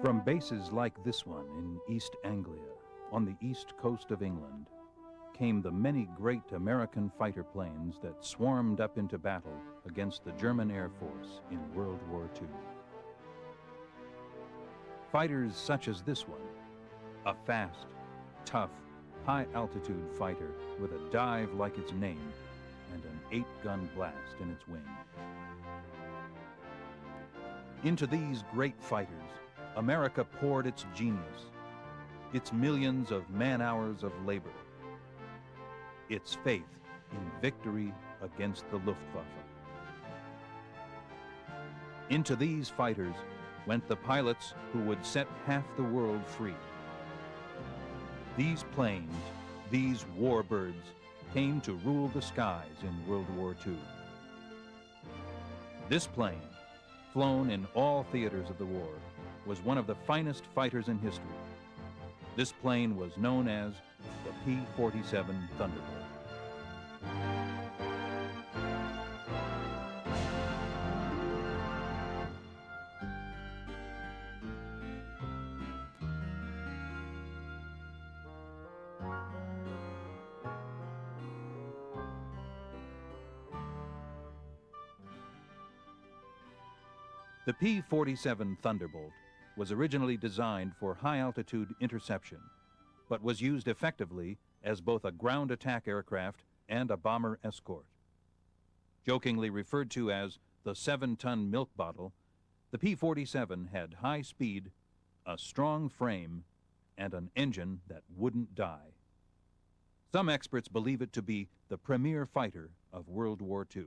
From bases like this one in East Anglia, on the east coast of England, came the many great American fighter planes that swarmed up into battle against the German Air Force in World War II. Fighters such as this one, a fast, tough, high-altitude fighter with a dive like its name and an 8-gun blast in its wing. Into these great fighters, America poured its genius, its millions of man-hours of labor, its faith in victory against the Luftwaffe. Into these fighters went the pilots who would set half the world free. These planes, these warbirds, came to rule the skies in World War II. This plane, flown in all theaters of the war, was one of the finest fighters in history. This plane was known as the P-47 Thunderbolt. The P-47 Thunderbolt was originally designed for high-altitude interception, but was used effectively as both a ground attack aircraft and a bomber escort. Jokingly referred to as the 7-ton milk bottle, the P-47 had high speed, a strong frame, and an engine that wouldn't die. Some experts believe it to be the premier fighter of World War II.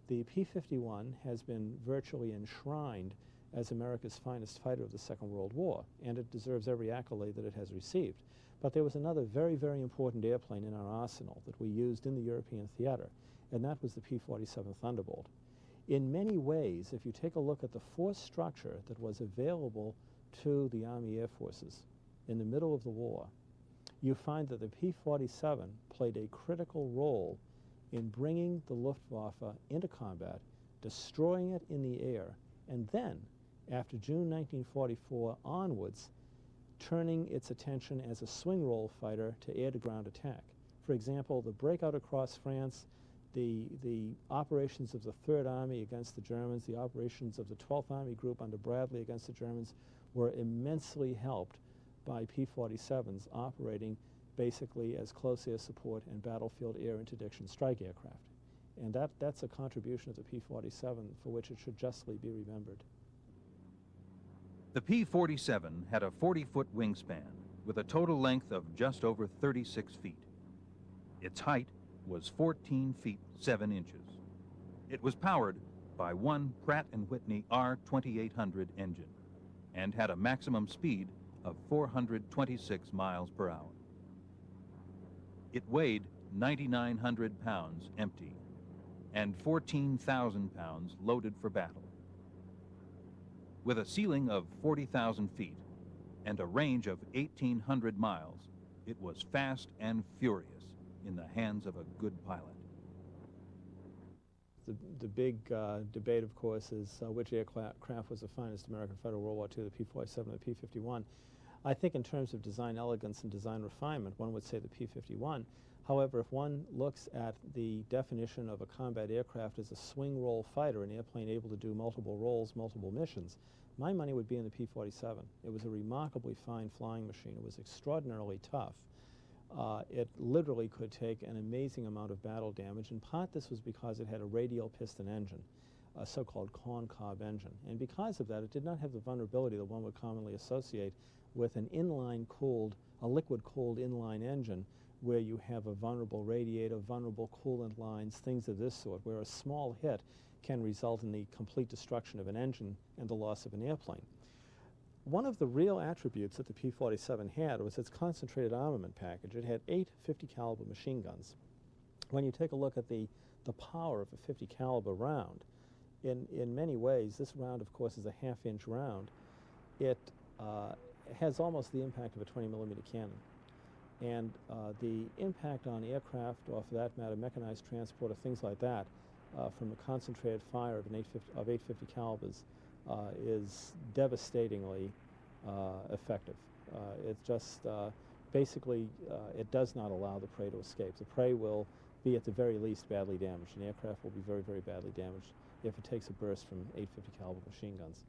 The P-51 has been virtually enshrined as America's finest fighter of the Second World War, and it deserves every accolade that it has received. But there was another very, very important airplane in our arsenal that we used in the European theater, and that was the P-47 Thunderbolt. In many ways, if you take a look at the force structure that was available to the Army Air Forces in the middle of the war, you find that the P-47 played a critical role in bringing the Luftwaffe into combat, destroying it in the air, and then, after June 1944 onwards, turning its attention as a swing role fighter to air-to-ground attack. For example, the breakout across France, the operations of the Third Army against the Germans, the operations of the 12th Army Group under Bradley against the Germans were immensely helped by P-47s operating basically as close air support and battlefield air interdiction strike aircraft. And that's a contribution of the P-47 for which it should justly be remembered. The P-47 had a 40-foot wingspan with a total length of just over 36 feet. Its height was 14 feet 7 inches. It was powered by one Pratt & Whitney R-2800 engine and had a maximum speed of 426 miles per hour. It weighed 9,900 pounds empty and 14,000 pounds loaded for battle. With a ceiling of 40,000 feet and a range of 1,800 miles, it was fast and furious in the hands of a good pilot. The big debate, of course, is which aircraft was the finest American fighter of World War II, the P-47 or the P-51. I think in terms of design elegance and design refinement, one would say the P-51. However, if one looks at the definition of a combat aircraft as a swing role fighter, an airplane able to do multiple roles, multiple missions, my money would be in the P-47. It was a remarkably fine flying machine. It was extraordinarily tough. It literally could take an amazing amount of battle damage. In part, this was because it had a radial piston engine, a so-called corn-cob engine. And because of that, it did not have the vulnerability that one would commonly associate with an inline-cooled, a liquid-cooled inline engine where you have a vulnerable radiator, vulnerable coolant lines, things of this sort, where a small hit can result in the complete destruction of an engine and the loss of an airplane. One of the real attributes that the P-47 had was its concentrated armament package. It had 8 50-caliber machine guns. When you take a look at the power of a 50-caliber round, in many ways, this round, of course, is a half-inch round. It has almost the impact of a 20-millimeter cannon. And the impact on aircraft, or for that matter, mechanized transport or things like that, from the concentrated fire of 850 calibers is devastatingly effective. It's just basically it does not allow the prey to escape. The prey will be at the very least badly damaged. An aircraft will be very, very badly damaged if it takes a burst from 850 caliber machine guns.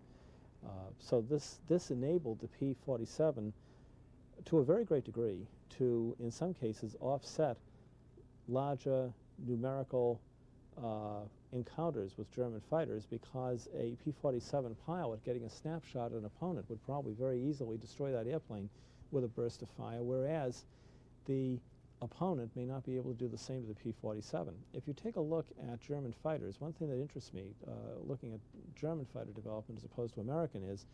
So this enabled the P-47 to a very great degree to, in some cases, offset larger numerical encounters with German fighters, because a P-47 pilot getting a snapshot at an opponent would probably very easily destroy that airplane with a burst of fire, whereas the opponent may not be able to do the same to the P-47. If you take a look at German fighters, one thing that interests me, looking at German fighter development as opposed to American, is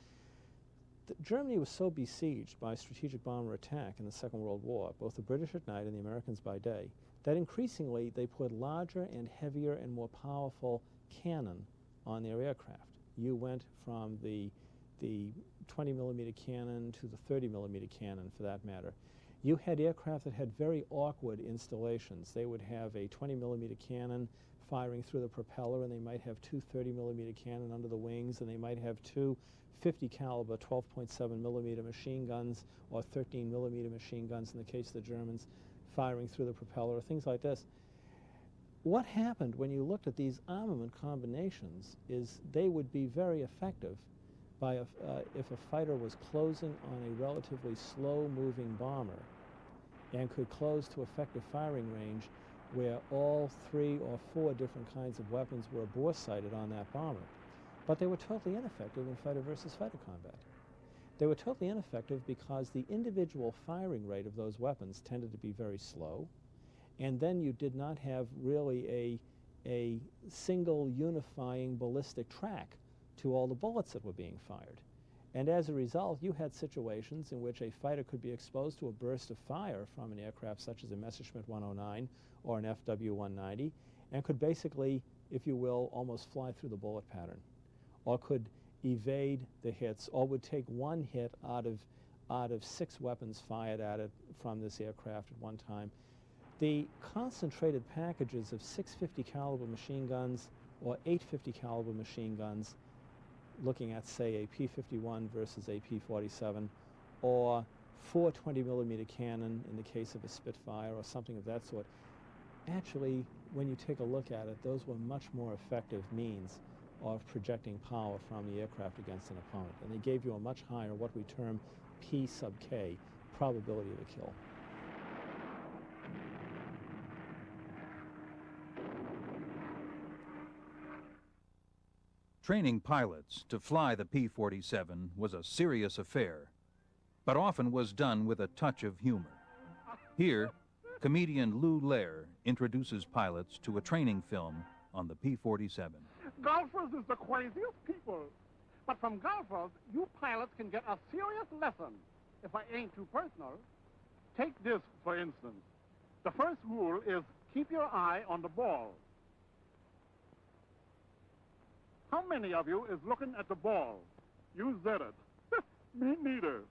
that Germany was so besieged by strategic bomber attack in the Second World War, both the British at night and the Americans by day, that increasingly they put larger and heavier and more powerful cannon on their aircraft. You went from the 20 millimeter cannon to the 30 millimeter cannon, for that matter. You had aircraft that had very awkward installations. They would have a 20 millimeter cannon firing through the propeller, and they might have two 30 millimeter cannon under the wings, and they might have two 50 caliber 12.7 millimeter machine guns, or 13 millimeter machine guns in the case of the Germans, firing through the propeller, things like this. What happened when you looked at these armament combinations is they would be very effective by if a fighter was closing on a relatively slow-moving bomber and could close to effective firing range where all 3 or 4 different kinds of weapons were bore-sighted on that bomber. But they were totally ineffective in fighter versus fighter combat. They were totally ineffective because the individual firing rate of those weapons tended to be very slow, and then you did not have really a single unifying ballistic track to all the bullets that were being fired. And as a result, you had situations in which a fighter could be exposed to a burst of fire from an aircraft such as a Messerschmitt 109 or an FW-190, and could basically, if you will, almost fly through the bullet pattern, or could evade the hits, or would take one hit out of 6 weapons fired at it from this aircraft at one time. The concentrated packages of 650 caliber machine guns or 850 caliber machine guns, looking at, say, a P-51 versus a P-47, or 420 millimeter cannon in the case of a Spitfire or something of that sort, actually, when you take a look at it, those were much more effective means of projecting power from the aircraft against an opponent. And they gave you a much higher, what we term P sub K, probability of a kill. Training pilots to fly the P-47 was a serious affair, but often was done with a touch of humor. Here, comedian Lou Lair introduces pilots to a training film on the P-47. Golfers is the craziest people. But from golfers, you pilots can get a serious lesson. If I ain't too personal, take this, for instance. The first rule is keep your eye on the ball. How many of you is looking at the ball? You said it. Me neither.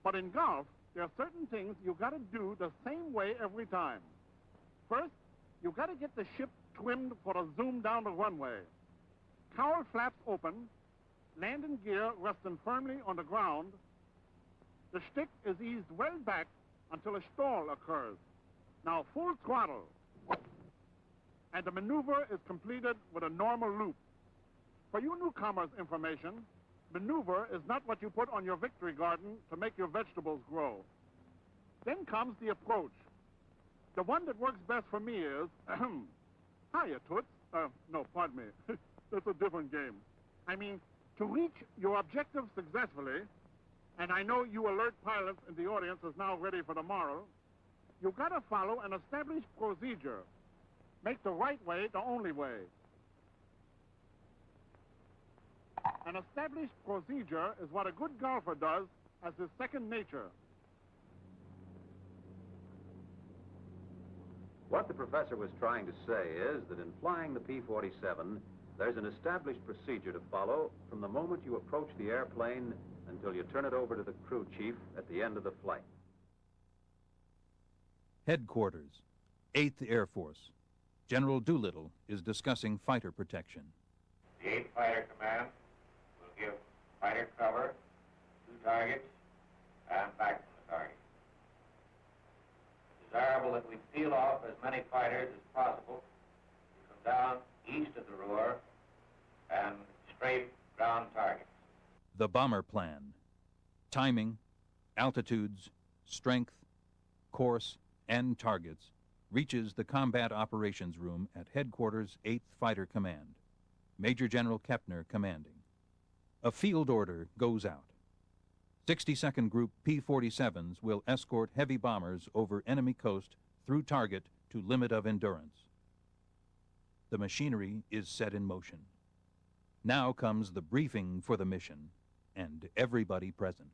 But in golf, there are certain things you got to do the same way every time. First, you got to get the ship trimmed for a zoom down the runway. Cowl flaps open, landing gear resting firmly on the ground. The stick is eased well back until a stall occurs. Now full throttle. And the maneuver is completed with a normal loop. For you newcomers' information, maneuver is not what you put on your victory garden to make your vegetables grow. Then comes the approach. The one that works best for me is, hiya, Toots. No, pardon me. That's a different game. I mean, to reach your objective successfully, and I know you alert pilots in the audience is now ready for tomorrow, you've got to follow an established procedure. Make the right way the only way. An established procedure is what a good golfer does as his second nature. What the professor was trying to say is that in flying the P-47, there's an established procedure to follow from the moment you approach the airplane until you turn it over to the crew chief at the end of the flight. Headquarters, 8th Air Force. General Doolittle is discussing fighter protection. The 8th Fighter Command. give fighter cover to targets and back from the target. It's desirable that we peel off as many fighters as possible to come down east of the Ruhr and strafe ground targets. The bomber plan. Timing, altitudes, strength, course, and targets reaches the Combat Operations Room at Headquarters 8th Fighter Command. Major General Kepner commanding. A field order goes out. 62nd Group P-47s will escort heavy bombers over enemy coast through target to limit of endurance. The machinery is set in motion. Now comes the briefing for the mission and everybody present.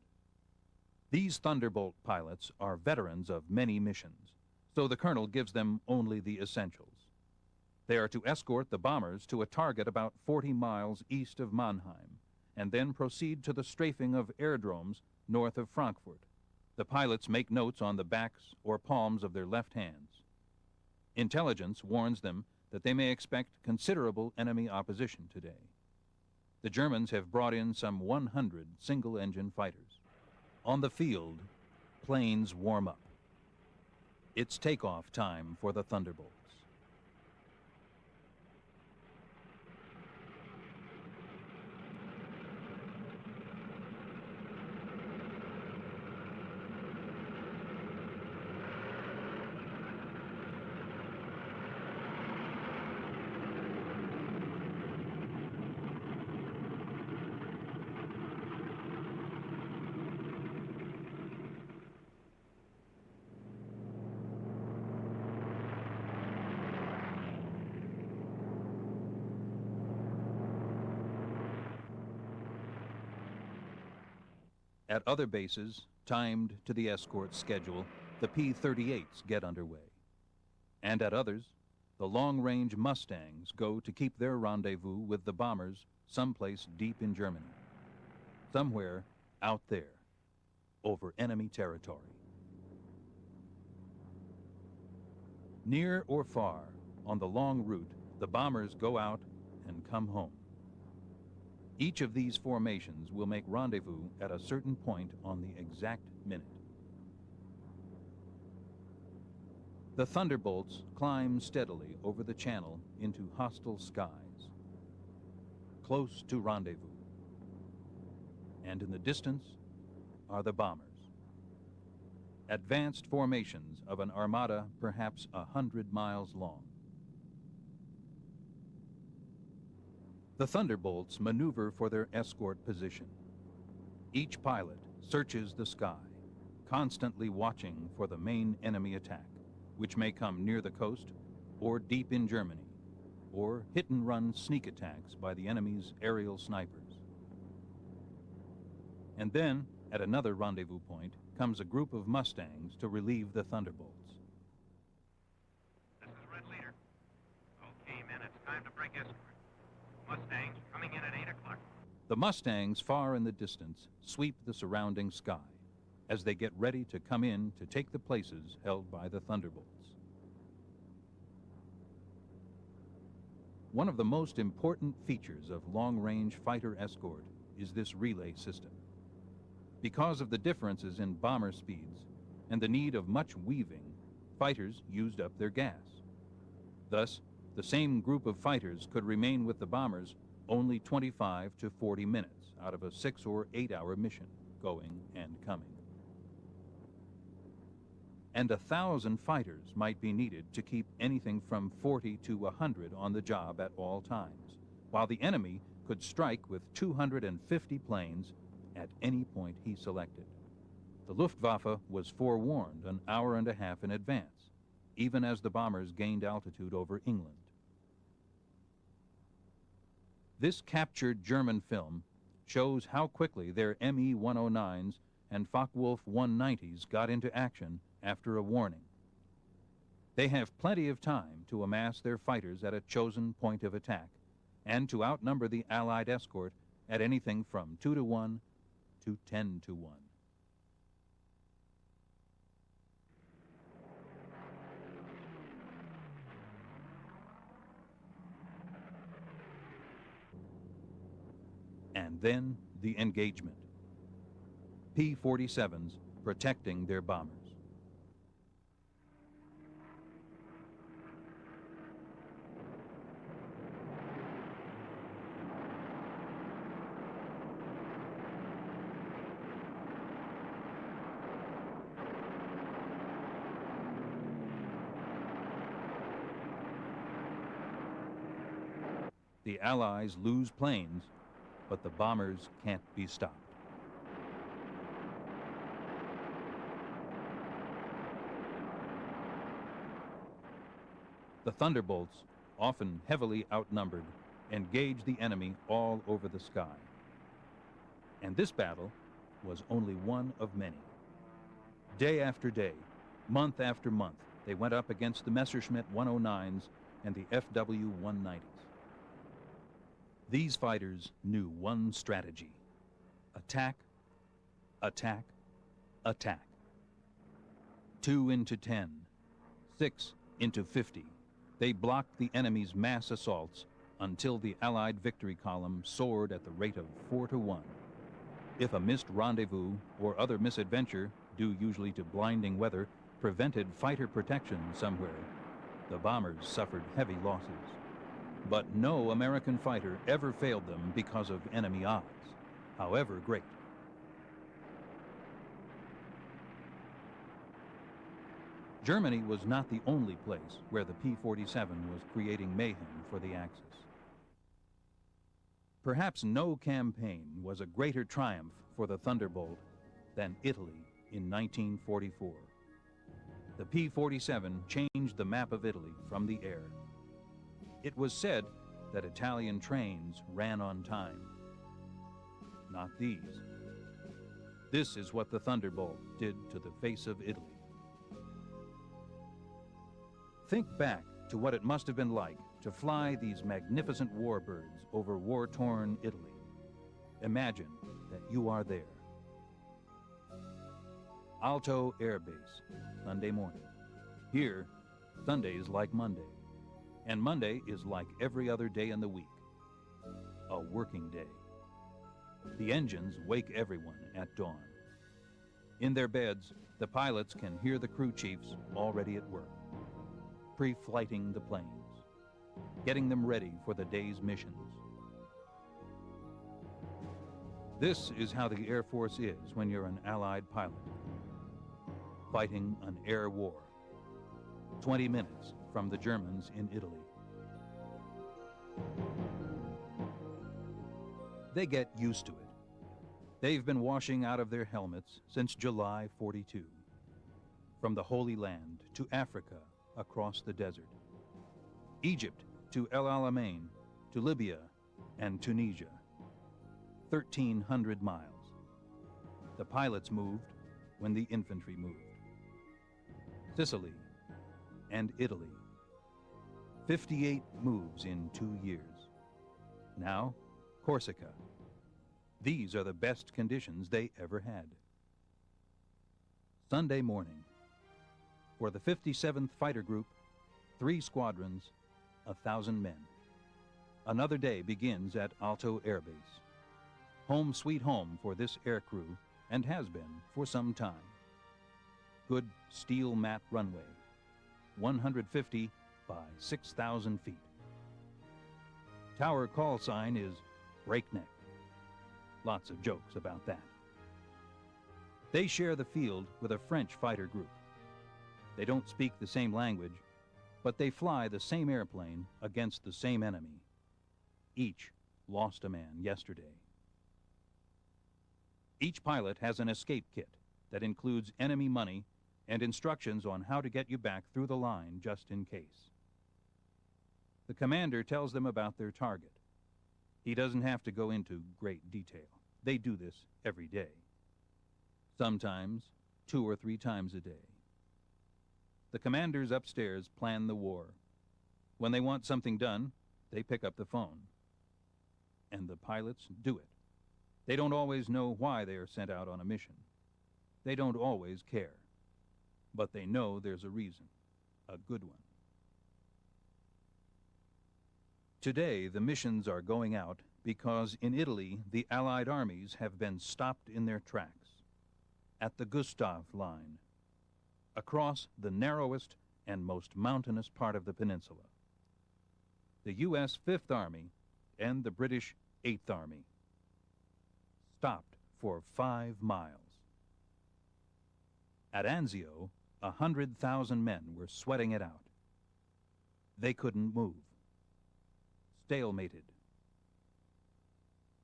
These Thunderbolt pilots are veterans of many missions, so the colonel gives them only the essentials. They are to escort the bombers to a target about 40 miles east of Mannheim, and then proceed to the strafing of airdromes north of Frankfurt. The pilots make notes on the backs or palms of their left hands. Intelligence warns them that they may expect considerable enemy opposition today. The Germans have brought in some 100 single-engine fighters. On the field, planes warm up. It's takeoff time for the Thunderbolts. At other bases, timed to the escort schedule, the P-38s get underway. And at others, the long-range Mustangs go to keep their rendezvous with the bombers someplace deep in Germany. Somewhere out there, over enemy territory. Near or far, on the long route, the bombers go out and come home. Each of these formations will make rendezvous at a certain point on the exact minute. The Thunderbolts climb steadily over the channel into hostile skies, close to rendezvous. And in the distance are the bombers. Advanced formations of an armada perhaps 100 miles long. The Thunderbolts maneuver for their escort position. Each pilot searches the sky, constantly watching for the main enemy attack, which may come near the coast or deep in Germany, or hit-and-run sneak attacks by the enemy's aerial snipers. And then, at another rendezvous point, comes a group of Mustangs to relieve the Thunderbolts. This is Red Leader. Okay, men, it's time to break escort. Mustangs coming in at 8 o'clock. The Mustangs far in the distance sweep the surrounding sky as they get ready to come in to take the places held by the Thunderbolts. One of the most important features of long-range fighter escort is this relay system. Because of the differences in bomber speeds and the need of much weaving, fighters used up their gas. Thus, the same group of fighters could remain with the bombers only 25 to 40 minutes out of a 6 or 8 hour mission, going and coming. And 1,000 fighters might be needed to keep anything from 40 to 100 on the job at all times, while the enemy could strike with 250 planes at any point he selected. The Luftwaffe was forewarned an hour and a half in advance, even as the bombers gained altitude over England. This captured German film shows how quickly their Me-109s and Focke-Wulf 190s got into action after a warning. They have plenty of time to amass their fighters at a chosen point of attack and to outnumber the Allied escort at anything from 2 to 1 to 10 to 1. And then the engagement. P-47s protecting their bombers. The Allies lose planes, but the bombers can't be stopped. The Thunderbolts, often heavily outnumbered, engage the enemy all over the sky. And this battle was only one of many. Day after day, month after month, they went up against the Messerschmitt 109s and the FW-190s. These fighters knew one strategy: attack, attack, attack. 2 into 10, 6 into 50. They blocked the enemy's mass assaults until the Allied victory column soared at the rate of 4 to 1. If a missed rendezvous or other misadventure, due usually to blinding weather, prevented fighter protection somewhere, the bombers suffered heavy losses. But no American fighter ever failed them because of enemy odds, however great. Germany was not the only place where the P-47 was creating mayhem for the Axis. Perhaps no campaign was a greater triumph for the Thunderbolt than Italy in 1944. The P-47 changed the map of Italy from the air. It was said that Italian trains ran on time. Not these. This is what the Thunderbolt did to the face of Italy. Think back to what it must have been like to fly these magnificent warbirds over war-torn Italy. Imagine that you are there. Alto Air Base, Sunday morning. Here, Sunday is like Monday, and Monday is like every other day in the week. A working day. The engines wake everyone at dawn. In their beds, the pilots can hear the crew chiefs already at work, pre-flighting the planes, getting them ready for the day's missions. This is how the Air Force is when you're an Allied pilot, fighting an air war, 20 minutes from the Germans in Italy. They get used to it. They've been washing out of their helmets since July '42, from the Holy Land to Africa, across the desert, Egypt to El Alamein, to Libya and Tunisia, 1,300 miles. The pilots moved when the infantry moved. Sicily and Italy, 58 moves in 2 years. Now, Corsica. These are the best conditions they ever had. Sunday morning. For the 57th Fighter Group, 3 squadrons, 1,000 men. Another day begins at Alto Air Base. Home sweet home for this air crew, and has been for some time. Good steel mat runway, 150 by 6,000 feet. Tower call sign is breakneck. Lots of jokes about that. They share the field with a French fighter group. They don't speak the same language, but they fly the same airplane against the same enemy. Each lost a man yesterday. Each pilot has an escape kit that includes enemy money and instructions on how to get you back through the line just in case. The commander tells them about their target. He doesn't have to go into great detail. They do this every day. Sometimes 2 or 3 times a day. The commanders upstairs plan the war. When they want something done, they pick up the phone. And the pilots do it. They don't always know why they are sent out on a mission. They don't always care. But they know there's a reason, a good one. Today, the missions are going out because in Italy, the Allied armies have been stopped in their tracks at the Gustav Line, across the narrowest and most mountainous part of the peninsula. The U.S. Fifth Army and the British Eighth Army stopped for 5 miles. At Anzio, 100,000 men were sweating it out. They couldn't move. Stalemated.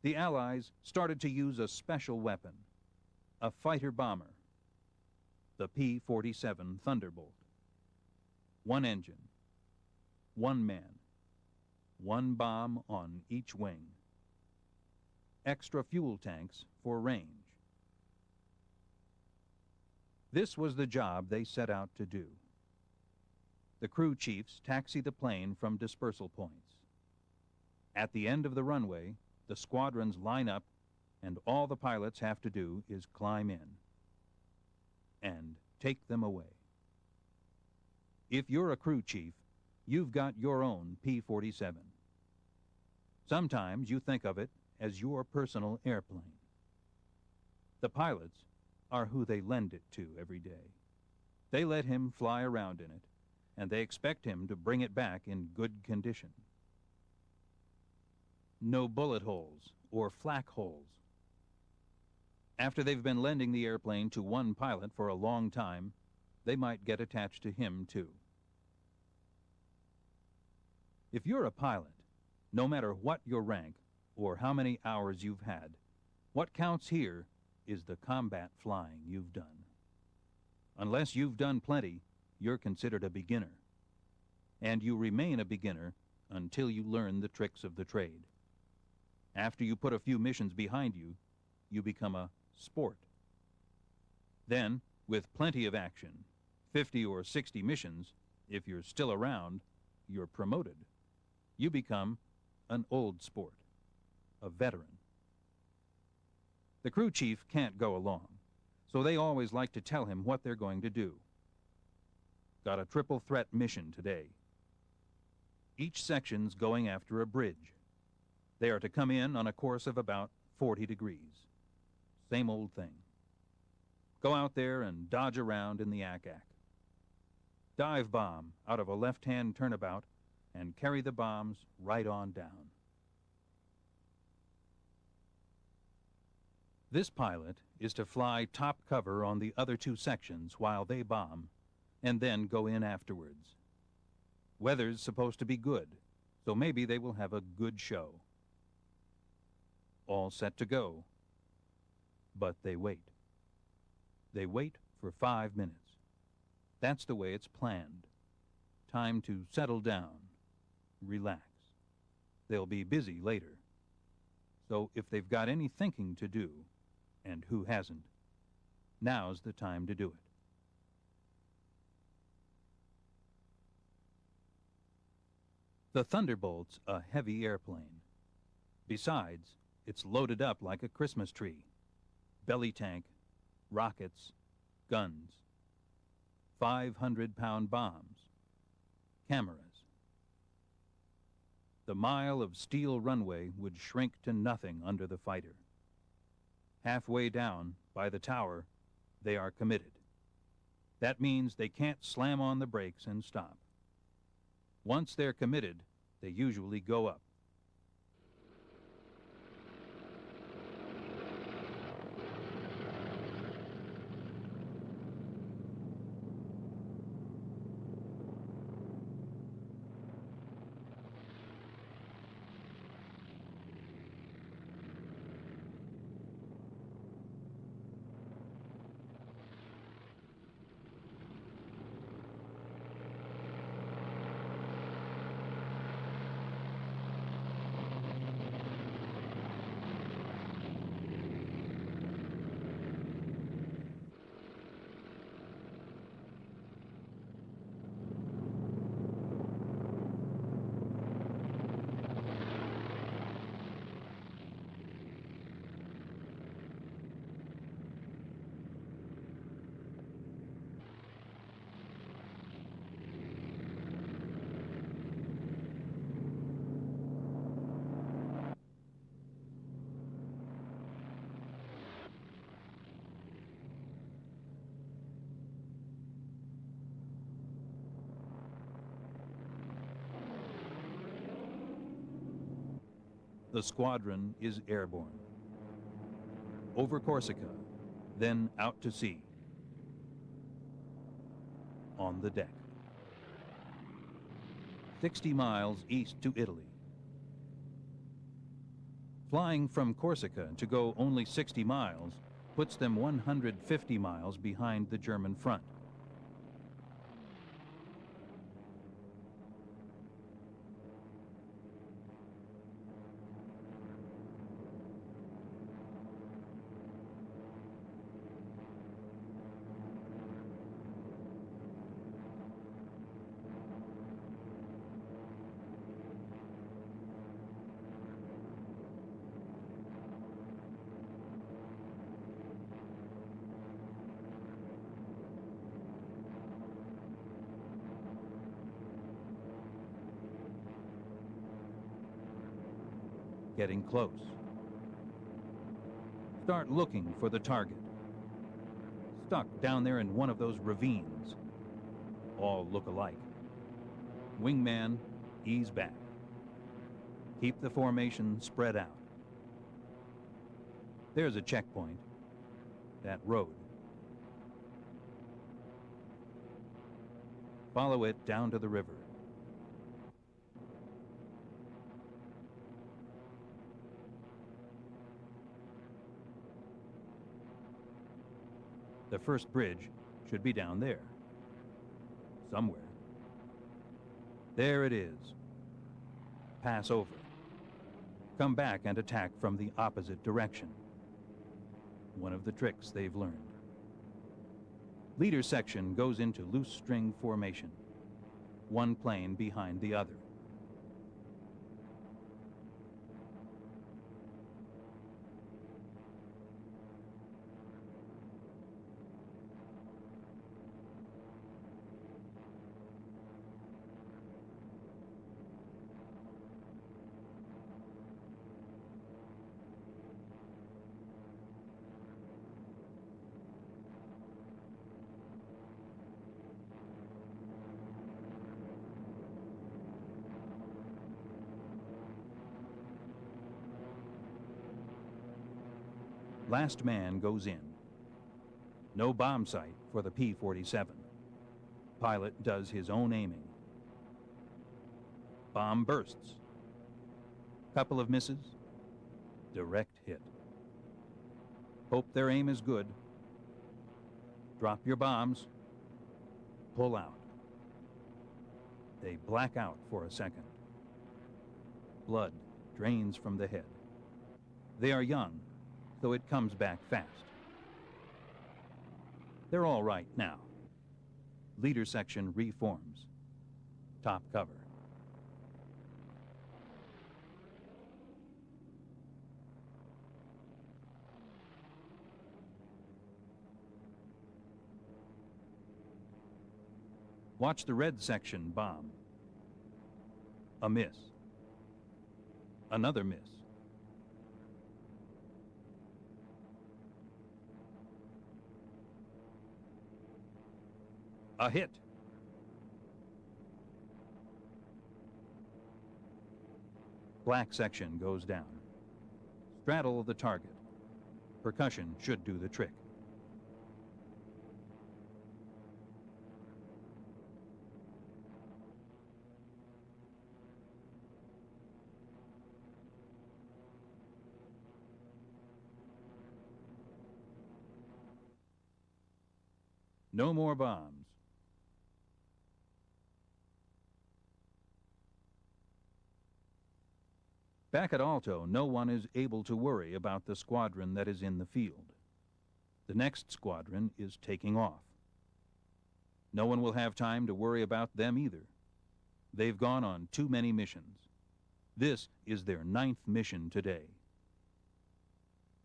The Allies started to use a special weapon, a fighter bomber, the P-47 Thunderbolt. 1 engine, 1 man, 1 bomb on each wing. Extra fuel tanks for range. This was the job they set out to do. The crew chiefs taxi the plane from dispersal points. At the end of the runway, the squadrons line up, and all the pilots have to do is climb in and take them away. If you're a crew chief, you've got your own P-47. Sometimes you think of it as your personal airplane. The pilots are who they lend it to every day. They let him fly around in it, and they expect him to bring it back in good condition. No bullet holes or flak holes. After they've been lending the airplane to one pilot for a long time, they might get attached to him too. If you're a pilot, no matter what your rank or how many hours you've had, what counts here is the combat flying you've done. Unless you've done plenty, you're considered a beginner. And you remain a beginner until you learn the tricks of the trade. After you put a few missions behind you, you become a sport. Then, with plenty of action, 50 or 60 missions, if you're still around, you're promoted. You become an old sport, a veteran. The crew chief can't go along, so they always like to tell him what they're going to do. Got a triple threat mission today. Each section's going after a bridge. They are to come in on a course of about 40 degrees. Same old thing. Go out there and dodge around in the ack-ack. Dive bomb out of a left-hand turnabout and carry the bombs right on down. This pilot is to fly top cover on the other 2 sections while they bomb, and then go in afterwards. Weather's supposed to be good, so maybe they will have a good show. All set to go. But they wait. They wait for 5 minutes. That's the way it's planned. Time to settle down, relax. They'll be busy later. So if they've got any thinking to do, and who hasn't, now's the time to do it. The Thunderbolt's a heavy airplane. Besides, it's loaded up like a Christmas tree. Belly tank, rockets, guns, 500-pound bombs, cameras. The mile of steel runway would shrink to nothing under the fighter. Halfway down, by the tower, they are committed. That means they can't slam on the brakes and stop. Once they're committed, they usually go up. the squadron is airborne. Over Corsica, then out to sea. On the deck. 60 miles east to Italy. Flying from Corsica to go only 60 miles puts them 150 miles behind the German front. Getting close. Start looking for the target. Stuck down there in one of those ravines. All look alike. Wingman, ease back. Keep the formation spread out. There's a checkpoint. That road. Follow it down to the river. The first bridge should be down there. Somewhere. There it is. Pass over. Come back and attack from the opposite direction. One of the tricks they've learned. Leader section goes into loose string formation. One plane behind the other. Last man goes in. No bomb sight for the P-47. Pilot does his own aiming. Bomb bursts. Couple of misses. Direct hit. Hope their aim is good. Drop your bombs. Pull out. They black out for a second. Blood drains from the head. They are young, so it comes back fast. They're all right now. Leader section reforms. Top cover. Watch the red section bomb. A miss. Another miss. A hit. Black section goes down. Straddle the target. Percussion should do the trick. No more bombs. Back at Alto, no one is able to worry about the squadron that is in the field. The next squadron is taking off. No one will have time to worry about them either. They've gone on too many missions. This is their 9th mission today.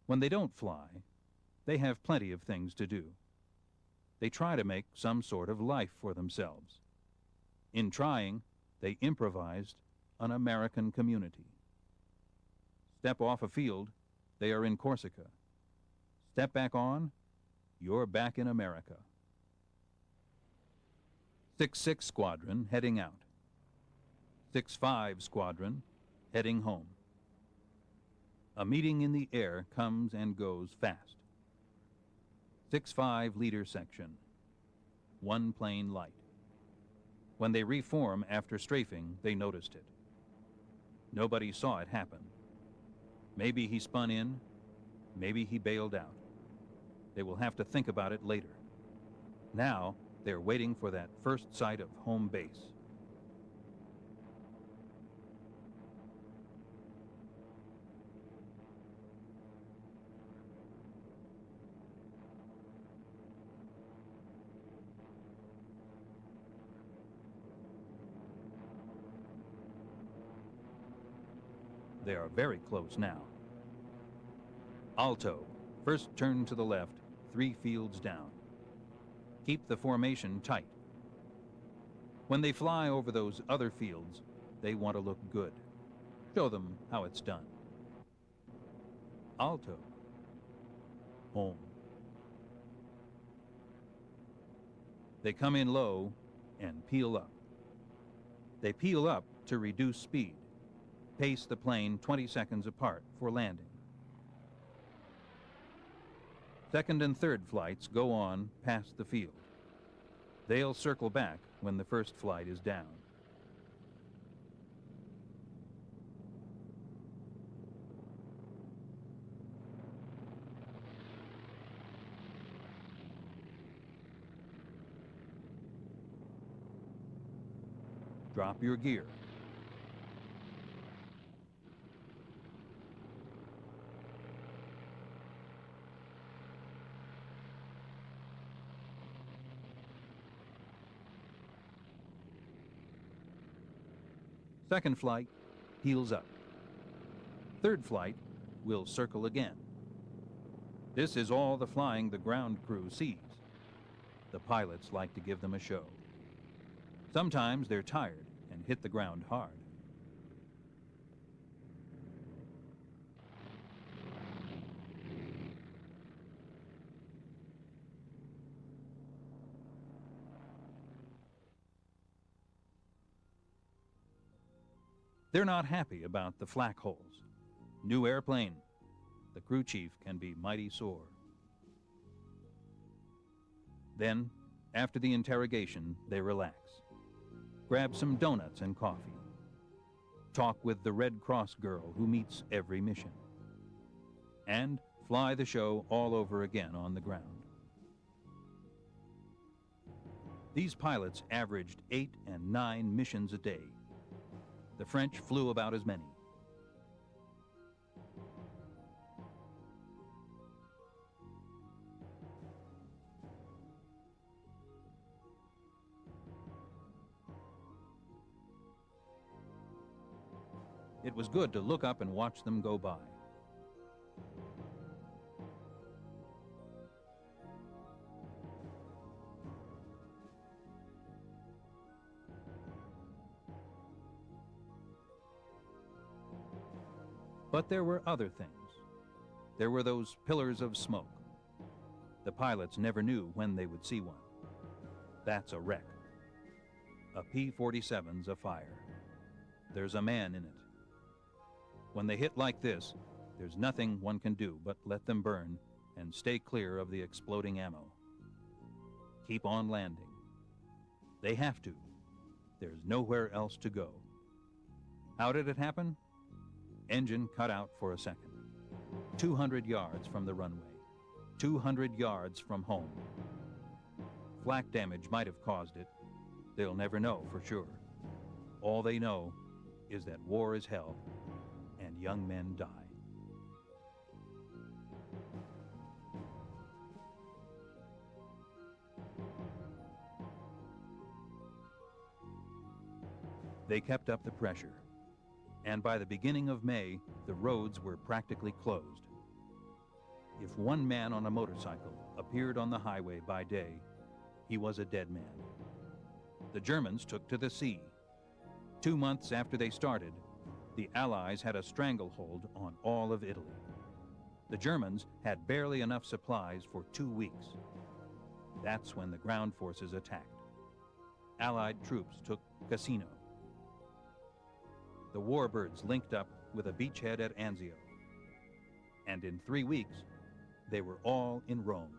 When they don't fly, they have plenty of things to do. They try to make some sort of life for themselves. In trying, they improvised an American community. Step off a field, they are in Corsica. Step back on, you're back in America. 6-6 Squadron heading out. 6-5 Squadron heading home. A meeting in the air comes and goes fast. 6.5-liter section. One plane light. When they reform after strafing, they noticed it. Nobody saw it happen. Maybe he spun in, maybe he bailed out. They will have to think about it later. Now, they're waiting for that first sight of home base. They are very close now. Alto, first turn to the left, 3 fields down. Keep the formation tight. When they fly over those other fields, they want to look good. Show them how it's done. Alto. Home. They come in low and peel up. They peel up to reduce speed. Pace the plane 20 seconds apart for landing. Second and third flights go on past the field. They'll circle back when the first flight is down. Drop your gear. Second flight, heels up. Third flight will circle again. This is all the flying the ground crew sees. The pilots like to give them a show. Sometimes they're tired and hit the ground hard. They're not happy about the flak holes. New airplane. The crew chief can be mighty sore. Then, after the interrogation, they relax. Grab some donuts and coffee. Talk with the Red Cross girl who meets every mission. And fly the show all over again on the ground. These pilots averaged 8 and 9 missions a day. The French flew about as many. It was good to look up and watch them go by. But there were other things. There were those pillars of smoke. The pilots never knew when they would see one. That's a wreck. A P-47's afire. There's a man in it. When they hit like this, there's nothing one can do but let them burn and stay clear of the exploding ammo. Keep on landing. They have to. There's nowhere else to go. How did it happen? Engine cut out for a second. 200 yards from the runway. 200 yards from home. Flak damage might have caused it. They'll never know for sure. All they know is that war is hell and young men die. They kept up the pressure. And by the beginning of May, the roads were practically closed. If one man on a motorcycle appeared on the highway by day, he was a dead man. The Germans took to the sea. 2 months after they started, the Allies had a stranglehold on all of Italy. The Germans had barely enough supplies for 2 weeks. That's when the ground forces attacked. Allied troops took Cassino. The Warbirds linked up with a beachhead at Anzio. And in 3 weeks, they were all in Rome.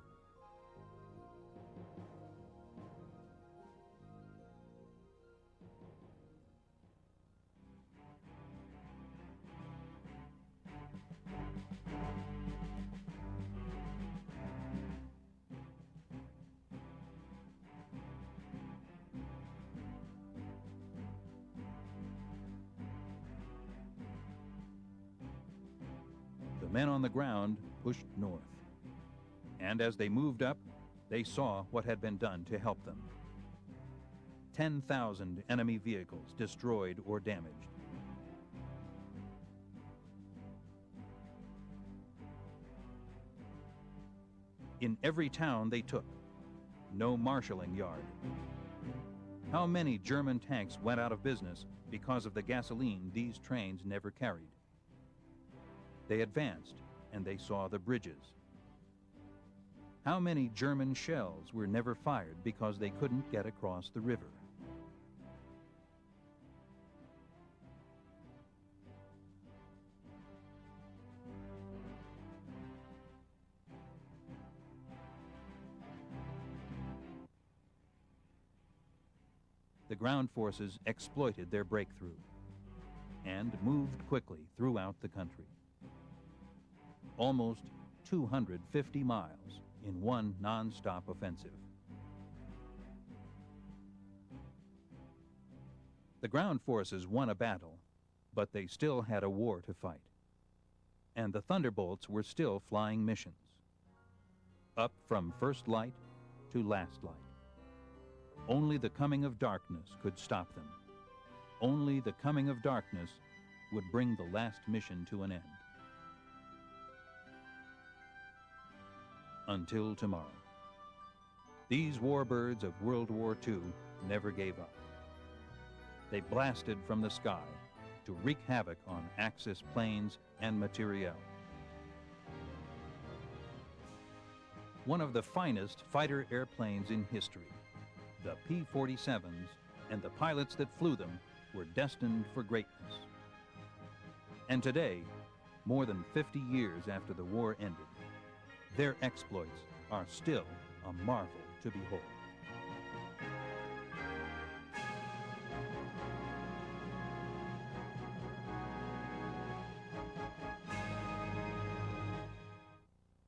The men on the ground pushed north. And as they moved up, they saw what had been done to help them. 10,000 enemy vehicles destroyed or damaged. In every town they took, no marshalling yard. How many German tanks went out of business because of the gasoline these trains never carried? They advanced, and they saw the bridges. How many German shells were never fired because they couldn't get across the river? The ground forces exploited their breakthrough and moved quickly throughout the country. Almost 250 miles in one non-stop offensive. The ground forces won a battle, but they still had a war to fight. And the Thunderbolts were still flying missions, up from first light to last light. Only the coming of darkness could stop them. Only the coming of darkness would bring the last mission to an end. Until tomorrow. These warbirds of World War II never gave up. They blasted from the sky to wreak havoc on Axis planes and materiel. One of the finest fighter airplanes in history, the P-47s and the pilots that flew them were destined for greatness. And today, more than 50 years after the war ended, their exploits are still a marvel to behold.